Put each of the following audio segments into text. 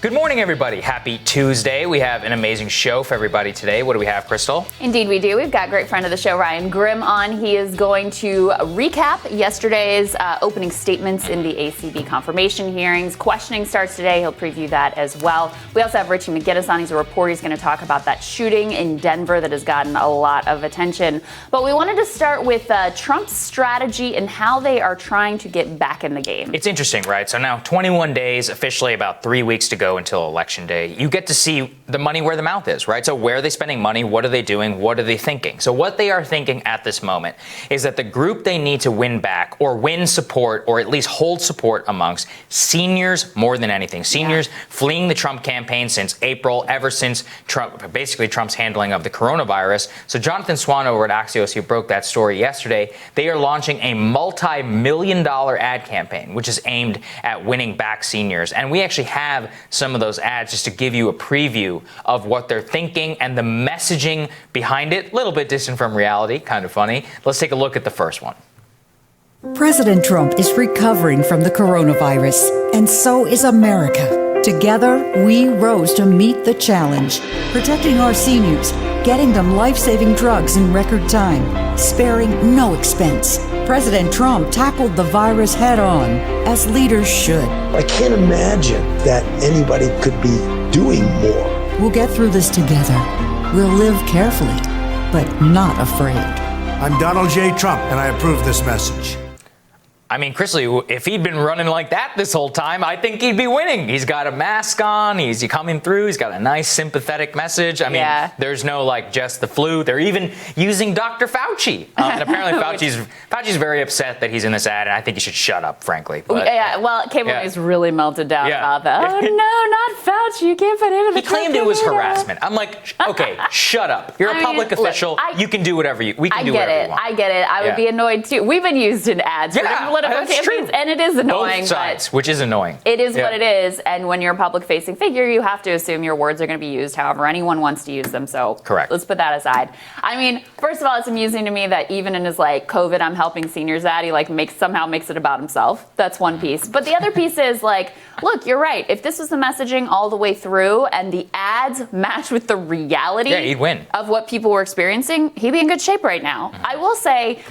Good morning, everybody. Happy Tuesday. We have an amazing show for everybody today. What do we have, Krystal? Indeed, we do. We've got great friend of the show, Ryan Grimm, on. He is going to recap yesterday's opening statements in the ACB confirmation hearings. Questioning starts today. He'll preview that as well. We also have Richie McGinnis on. He's a reporter. He's going to talk about that shooting in Denver that has gotten a lot of attention. But we wanted to start with Trump's strategy and how they are trying to get back in the game. It's interesting, right? So now 21 days, officially about 3 weeks to go until Election Day. You get to see the money where the mouth is, right? So where are they spending money? What are they doing? What are they thinking? So what they are thinking at this moment is that the group they need to win back or win support or at least hold support amongst seniors more than anything. Seniors fleeing the Trump campaign since April, ever since Trump's handling of the coronavirus. So Jonathan Swan over at Axios, who broke that story yesterday, they are launching a multi-million-dollar ad campaign, which is aimed at winning back seniors. And we actually have some of those ads just to give you a preview of what they're thinking and the messaging behind it. A little bit distant from reality, kind of funny. Let's take a look at the first one. President Trump is recovering from the coronavirus, and so is America. Together, we rose to meet the challenge, protecting our seniors, getting them life-saving drugs in record time, sparing no expense. President Trump tackled the virus head-on, as leaders should. I can't imagine that anybody could be doing more. We'll get through this together. We'll live carefully, but not afraid. I'm Donald J. Trump, and I approve this message. I mean, Krystal, if he'd been running like that this whole time, I think he'd be winning. He's got a mask on. He's coming through. He's got a nice, sympathetic message. I mean, there's no, just the flu. They're even using Dr. Fauci. And apparently Fauci's very upset that he's in this ad, and I think he should shut up, frankly. But, Cable News really melted down about that. Oh, no, not Fauci. You can't put him in the He claimed it was harassment. I'm like, okay, shut up. You're a public official. You can do whatever we can do whatever we want. I get it. I would be annoyed, too. We've been used in ads for different political campaigns, and it is annoying. Both sides, which is annoying. It is what it is, and when you're a public-facing figure, you have to assume your words are going to be used however anyone wants to use them, so correct. Let's put that aside. I mean, first of all, it's amusing to me that even in his, COVID, I'm helping seniors ad, he, somehow makes it about himself. That's one piece. But the other piece is, look, you're right. If this was the messaging all the way through and the ads matched with the reality he'd win. Of what people were experiencing, he'd be in good shape right now. I will say,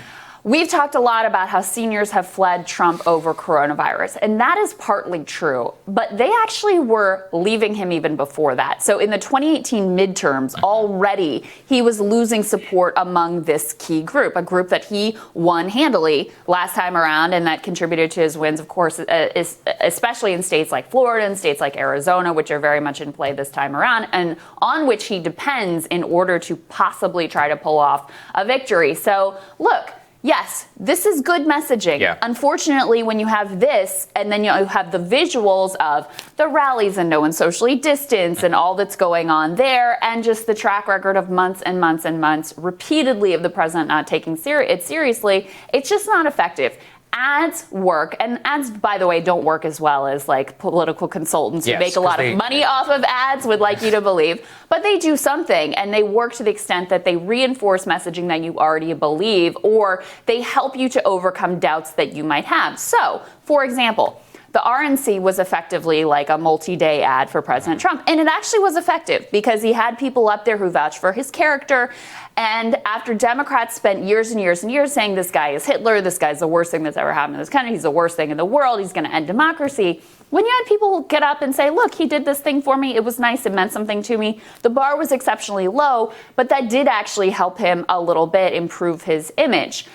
we've talked a lot about how seniors have fled Trump over coronavirus, and that is partly true, but they actually were leaving him even before that. So in the 2018 midterms, already he was losing support among this key group, a group that he won handily last time around, and that contributed to his wins, of course, especially in states like Florida and states like Arizona, which are very much in play this time around, and on which he depends in order to possibly try to pull off a victory. So look, yes, this is good messaging. Yeah. Unfortunately, when you have this and then you have the visuals of the rallies and no one socially distanced and all that's going on there and just the track record of months and months and months repeatedly of the president not taking it seriously, it's just not effective. Ads work, and ads, by the way, don't work as well as political consultants who make a lot of money off of ads would like you to believe, but they do something, and they work to the extent that they reinforce messaging that you already believe, or they help you to overcome doubts that you might have. So, for example, the RNC was effectively like a multi-day ad for President Trump. And it actually was effective because he had people up there who vouched for his character. And after Democrats spent years and years and years saying this guy is Hitler, this guy's the worst thing that's ever happened in this country, he's the worst thing in the world, he's going to end democracy. When you had people get up and say, look, he did this thing for me, it was nice, it meant something to me, the bar was exceptionally low, but that did actually help him a little bit improve his image.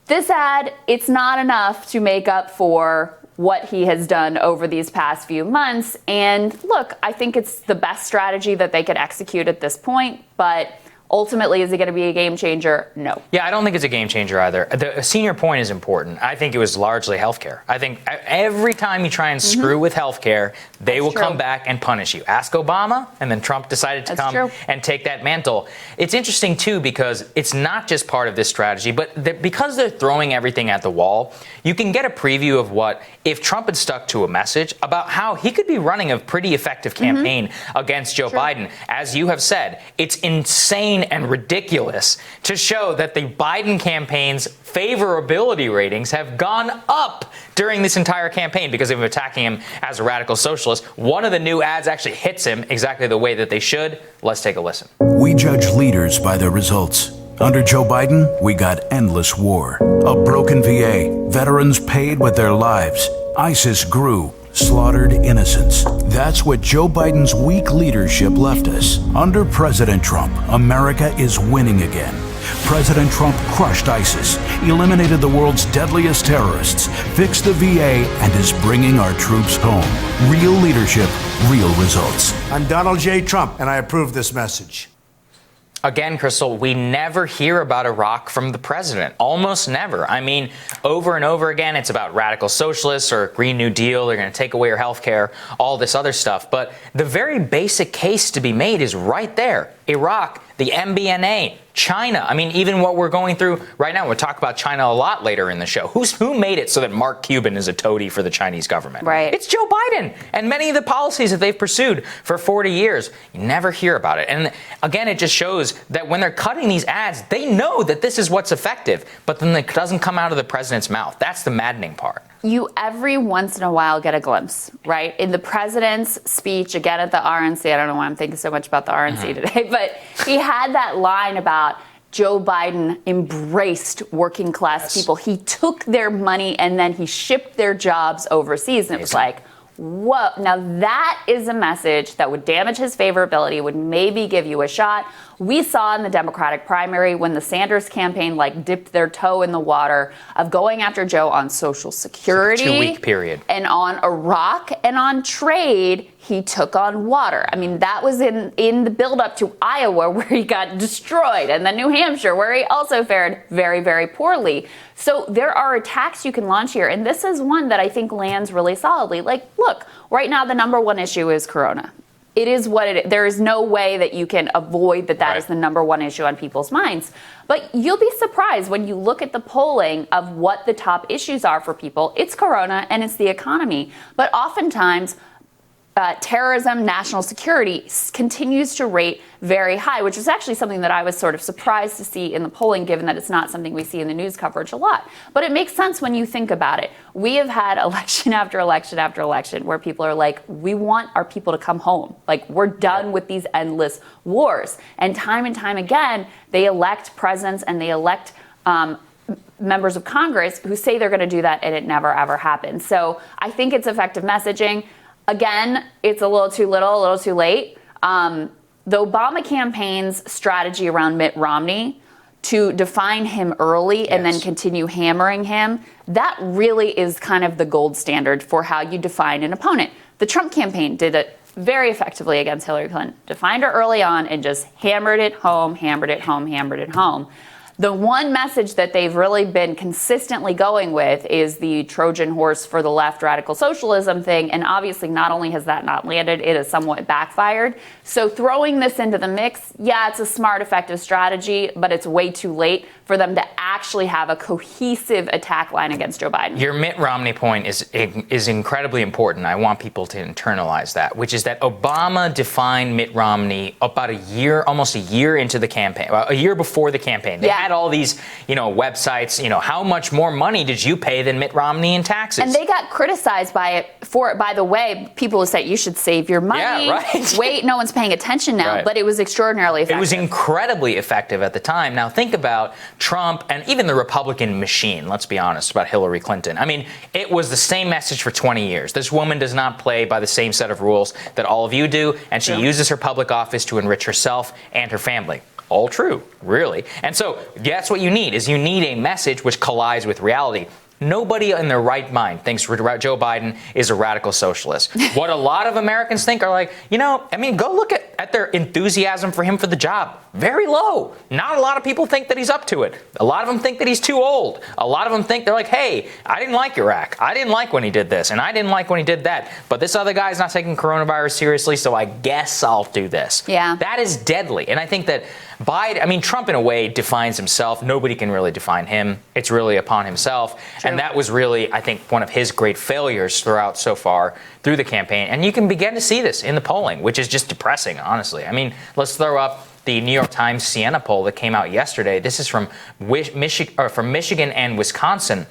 This ad, it's not enough to make up for what he has done over these past few months. And look, I think it's the best strategy that they could execute at this point, but ultimately, is it going to be a game changer? No. Yeah, I don't think it's a game changer either. The senior point is important. I think it was largely healthcare. I think every time you try and screw with healthcare, they will come back and punish you. Ask Obama, and then Trump decided to come and take that mantle. It's interesting, too, because it's not just part of this strategy, but because they're throwing everything at the wall, you can get a preview of what, if Trump had stuck to a message about how he could be running a pretty effective campaign against Joe Biden. As you have said, it's insane insane and ridiculous to show that the Biden campaign's favorability ratings have gone up during this entire campaign because of attacking him as a radical socialist. One of the new ads actually hits him exactly the way that they should. Let's take a listen. We judge leaders by their results. Under Joe Biden, we got endless war, a broken VA, veterans paid with their lives, ISIS grew, slaughtered innocents. That's what Joe Biden's weak leadership left us. Under President Trump, America is winning again. President Trump crushed ISIS, eliminated the world's deadliest terrorists, fixed the VA, and is bringing our troops home. Real leadership, real results. I'm Donald J. Trump, and I approve this message. Again, Krystal, we never hear about Iraq from the president. Almost never. I mean, over and over again, it's about radical socialists or Green New Deal. They're going to take away your health care, all this other stuff. But the very basic case to be made is right there. Iraq, the MBNA, China. I mean, even what we're going through right now, we'll talk about China a lot later in the show. Who made it so that Mark Cuban is a toady for the Chinese government? Right. It's Joe Biden and many of the policies that they've pursued for 40 years. You never hear about it. And again, it just shows that when they're cutting these ads, they know that this is what's effective, but then it doesn't come out of the president's mouth. That's the maddening part. You every once in a while get a glimpse, right? In the president's speech, again at the RNC, I don't know why I'm thinking so much about the RNC today, but he had that line about Joe Biden embraced working class people. He took their money and then he shipped their jobs overseas. And it was like, whoa. Now that is a message that would damage his favorability, would maybe give you a shot. We saw in the Democratic primary when the Sanders campaign dipped their toe in the water of going after Joe on Social Security. Like a 2-week period. And on Iraq and on trade, he took on water. I mean, that was in the buildup to Iowa where he got destroyed, and then New Hampshire where he also fared very, very poorly. So there are attacks you can launch here, and this is one that I think lands really solidly. Look, right now the number one issue is Corona. It is what it is. There is no way that you can avoid that is the number one issue on people's minds. But you'll be surprised when you look at the polling of what the top issues are for people. It's Corona and it's the economy. But oftentimes, terrorism, national security continues to rate very high, which is actually something that I was sort of surprised to see in the polling, given that it's not something we see in the news coverage a lot. But it makes sense when you think about it. We have had election after election after election where people are like, we want our people to come home. We're done with these endless wars. And time again, they elect presidents and they elect members of Congress who say they're going to do that, and it never, ever happens. So I think it's effective messaging. Again, it's a little too little, a little too late. The Obama campaign's strategy around Mitt Romney to define him early and then continue hammering him, that really is kind of the gold standard for how you define an opponent. The Trump campaign did it very effectively against Hillary Clinton. Defined her early on and just hammered it home, hammered it home, hammered it home. The one message that they've really been consistently going with is the Trojan horse for the left radical socialism thing. And obviously, not only has that not landed, it has somewhat backfired. So throwing this into the mix, yeah, it's a smart, effective strategy, but it's way too late for them to actually have a cohesive attack line against Joe Biden. Your Mitt Romney point is incredibly important. I want people to internalize that, which is that Obama defined Mitt Romney about almost a year into the campaign, a year before the campaign. They had all these, websites, how much more money did you pay than Mitt Romney in taxes? And they got criticized for it. By the way, people would say you should save your money. Yeah, right. Wait, no one's paying attention now, but it was extraordinarily effective. It was incredibly effective at the time. Now think about Trump and even the Republican machine, let's be honest, about Hillary Clinton. I mean, it was the same message for 20 years. This woman does not play by the same set of rules that all of you do, and she uses her public office to enrich herself and her family. All true, really. And so that's what you need, is you need a message which collides with reality. Nobody in their right mind thinks Joe Biden is a radical socialist. What a lot of Americans think are go look at their enthusiasm for him for the job. Very low. Not a lot of people think that he's up to it. A lot of them think that he's too old. A lot of them think they're like, hey, I didn't like Iraq. I didn't like when he did this, and I didn't like when he did that. But this other guy's not taking coronavirus seriously, so I guess I'll do this. Yeah. That is deadly. And I think that Trump in a way defines himself. Nobody can really define him. It's really upon himself. True. And that was really, I think, one of his great failures throughout so far through the campaign. And you can begin to see this in the polling, which is just depressing, honestly. I mean, let's throw up the New York Times Siena poll that came out yesterday. This is from Michigan and Wisconsin.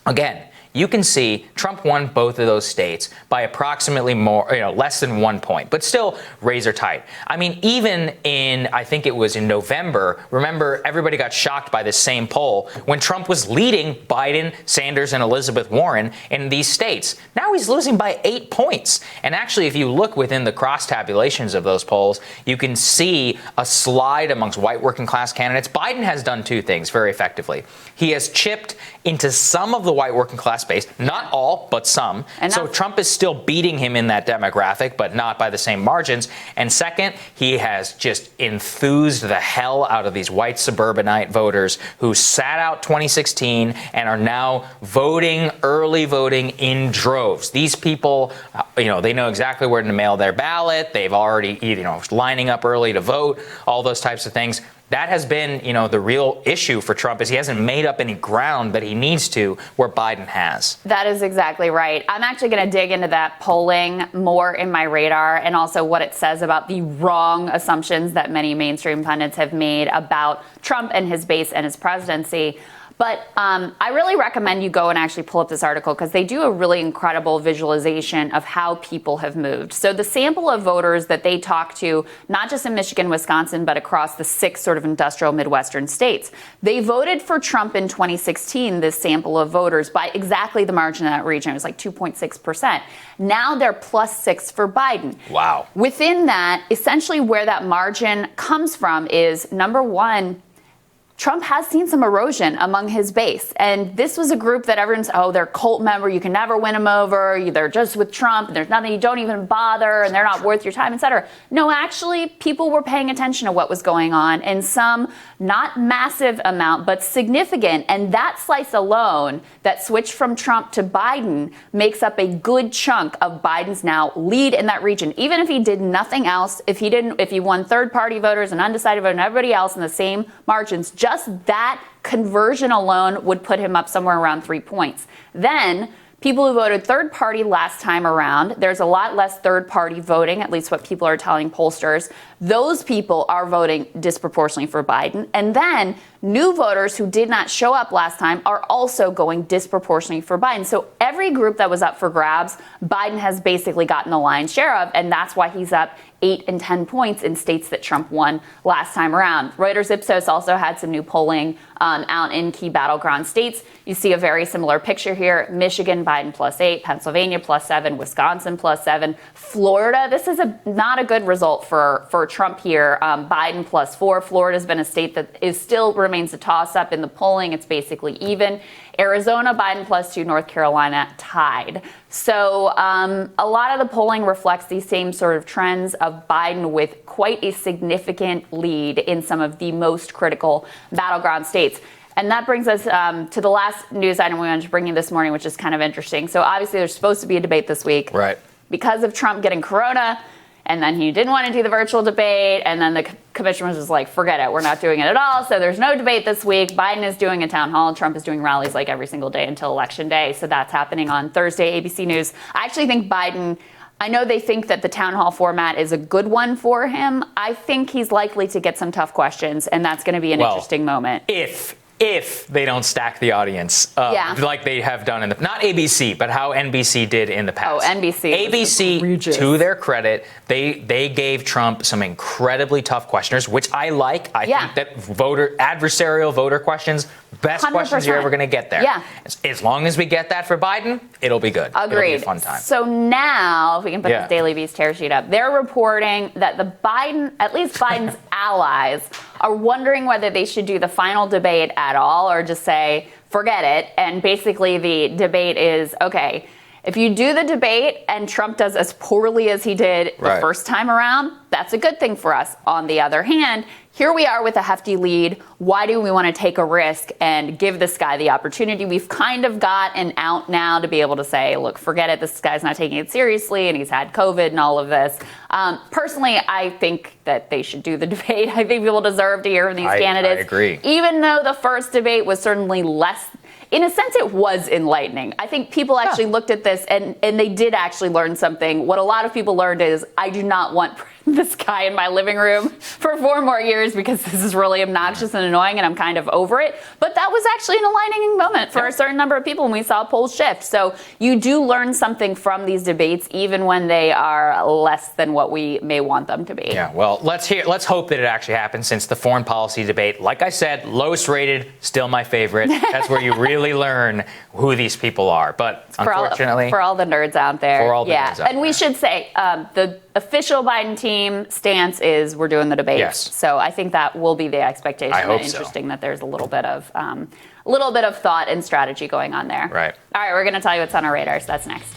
Again, you can see Trump won both of those states by approximately less than 1 point, but still razor tight. I mean, even I think it was in November, remember everybody got shocked by this same poll when Trump was leading Biden, Sanders, and Elizabeth Warren in these states. Now he's losing by 8 points. And actually, if you look within the cross tabulations of those polls, you can see a slide amongst white working class candidates. Biden has done two things very effectively. He has chipped into some of the white working class base, not all, but some. So Trump is still beating him in that demographic, but not by the same margins. And second, he has just enthused the hell out of these white suburbanite voters who sat out 2016 and are now early voting in droves. These people, they know exactly where to mail their ballot. They've already, lining up early to vote, all those types of things. That has been, the real issue for Trump is he hasn't made up any ground that he needs to where Biden has. That is exactly right. I'm actually going to dig into that polling more in my radar and also what it says about the wrong assumptions that many mainstream pundits have made about Trump and his base and his presidency. But I really recommend you go and actually pull up this article because they do a really incredible visualization of how people have moved. So the sample of voters that they talk to, not just in Michigan, Wisconsin, but across the 6 sort of industrial Midwestern states, they voted for Trump in 2016, this sample of voters, by exactly the margin in that region. It was like 2.6%. Now they're +6 for Biden. Wow. Within that, essentially where that margin comes from is, number one, Trump has seen some erosion among his base. And this was a group that everyone's, they're a cult member. You can never win them over. They're just with Trump. There's nothing. You don't even bother. And they're not worth your time, et cetera. No, actually, people were paying attention to what was going on. And some, not massive amount, but significant. And that slice alone that switched from Trump to Biden makes up a good chunk of Biden's now lead in that region. Even if he did nothing else, if he won third-party voters and undecided voters and everybody else in the same margins, just that conversion alone would put him up somewhere around 3 points. Then people who voted third party last time around, there's a lot less third party voting, at least what people are telling pollsters. Those people are voting disproportionately for Biden. And then new voters who did not show up last time are also going disproportionately for Biden. So every group that was up for grabs, Biden has basically gotten the lion's share of, and that's why he's up 8 and 10 points in states that Trump won last time around. Reuters Ipsos also had some new polling out in key battleground states. You see a very similar picture here. Michigan, Biden +8, Pennsylvania +7, Wisconsin +7, Florida. This is not a good result for Trump here. Biden +4. Florida's been a state that still remains a toss-up in the polling. It's basically even. Arizona, Biden +2, North Carolina tied. So a lot of the polling reflects these same sort of trends of Biden with quite a significant lead in some of the most critical battleground states. And that brings us to the last news item we wanted to bring you this morning, which is kind of interesting. So obviously there's supposed to be a debate this week. Right. Because of Trump getting corona, and then he didn't want to do the virtual debate, and then the commission was just like, forget it, we're not doing it at all. So there's no debate this week. Biden is doing a town hall. Trump is doing rallies like every single day until Election Day. So that's happening on Thursday, ABC News. I actually think Biden, I know they think that the town hall format is a good one for him. I think he's likely to get some tough questions, and that's going to be an interesting moment. If they don't stack the audience like they have done not ABC, but how NBC did in the past. Oh, NBC. ABC, to their credit, they gave Trump some incredibly tough questioners, which I like. I think that adversarial voter questions, best 100%. Questions you're ever going to get there. Yeah. As long as we get that for Biden, it'll be good. Agreed. It'll be a fun time. So now, if we can put this Daily Beast tear sheet up, they're reporting that at least Biden's allies are wondering whether they should do the final debate at all or just say, forget it. And basically the debate is, okay, if you do the debate and Trump does as poorly as he did the first time around, that's a good thing for us. On the other hand, here we are with a hefty lead. Why do we want to take a risk and give this guy the opportunity? We've kind of got an out now to be able to say, look, forget it. This guy's not taking it seriously and he's had COVID and all of this. Personally, I think that they should do the debate. I think people deserve to hear from these candidates. I agree. Even though the first debate was certainly less, in a sense, it was enlightening. I think people actually looked at this and they did actually learn something. What a lot of people learned is I do not want this guy in my living room for 4 more years because this is really obnoxious and annoying and I'm kind of over it. But that was actually an aligning moment for a certain number of people, and we saw polls shift. So you do learn something from these debates, even when they are less than what we may want them to be. Yeah, well, let's hope that it actually happens, since the foreign policy debate, like I said, lowest rated, still my favorite. That's where you really learn who these people are. But unfortunately, for all the nerds out there. For all the nerds out and we there. should say the official Biden team stance is we're doing the debates. Yes. So I think that will be the expectation. I hope so. Interesting that there's a little bit of thought and strategy going on there. Right. All right, we're going to tell you what's on our radars. That's next.